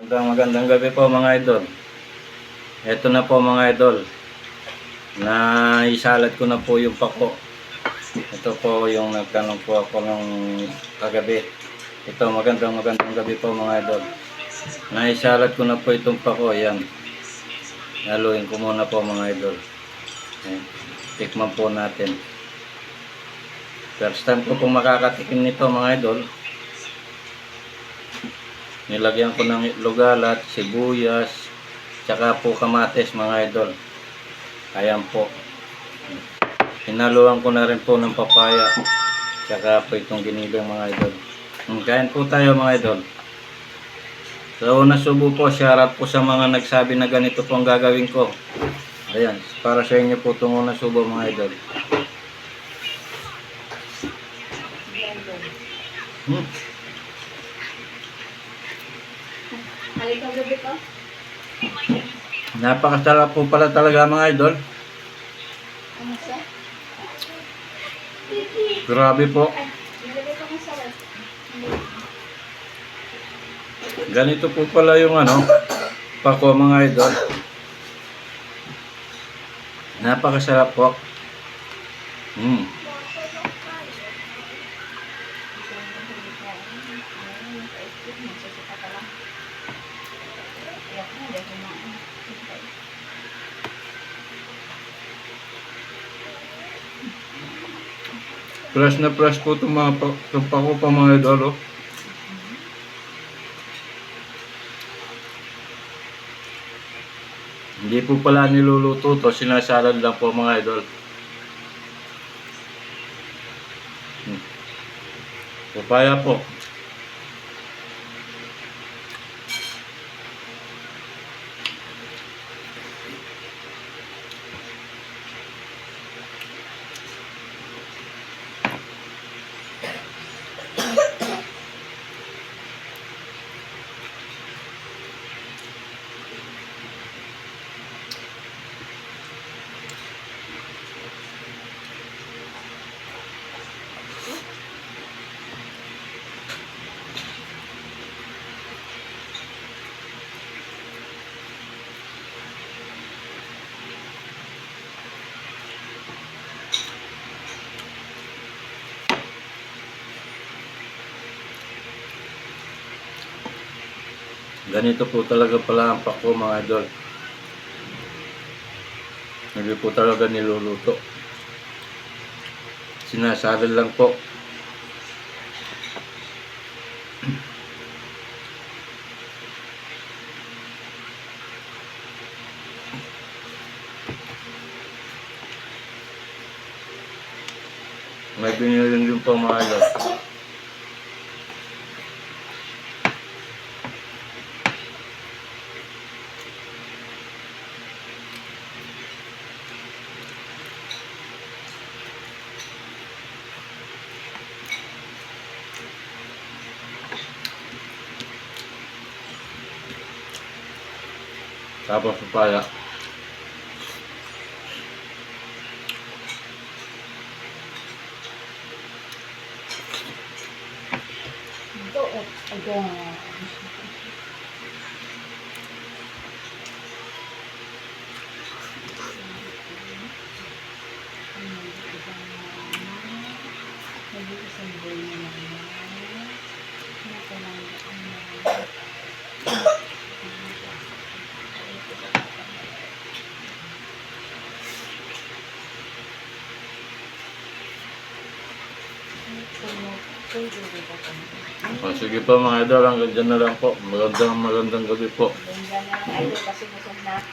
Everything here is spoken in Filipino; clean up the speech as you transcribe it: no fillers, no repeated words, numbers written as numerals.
Magandang gabi po mga idol. Ito na po mga idol. Naisalat ko na po yung pako. Ito po yung nagtanong po ako ng kagabi. Ito magandang gabi po mga idol. Naisalat ko na po itong pako. Yan. Haluin ko muna po mga idol. Ayan. Tikman po natin. First time ko pong makakatikim nito mga idol. Nilagyan ko ng itlog alat, sibuyas, tsaka po kamatis mga idol. Ayan po. Hinaluan ko na rin po ng papaya, tsaka po itong giniling mga idol. Kain po tayo mga idol. Sa una subo po, shoutout po sa mga nagsabi na ganito po ang gagawin ko. Ayan, para sa inyo po itong una subo mga idol. Halikang gabi ko. Napakasarap po pala talaga mga idol. Ano siya? Grabe po. Nilagay ko masarap. Ganito po pala yung pako mga idol. Napakasarap po. Fresh na fresh po itong mga pako pa mga idol. Oh. Hindi po pala niluluto to, sinasalad lang po mga idol. Papaya po. Ganito po talaga pala ang pako mga idol. Hindi po talaga niluluto. Sinasalad lang po. May binili din po mga idol. Tapos papaya. Ito, again. Sige po mga idol, hanggang dyan na lang po. Magandang gabi po. Ganda na lang idol kasi busog na ako.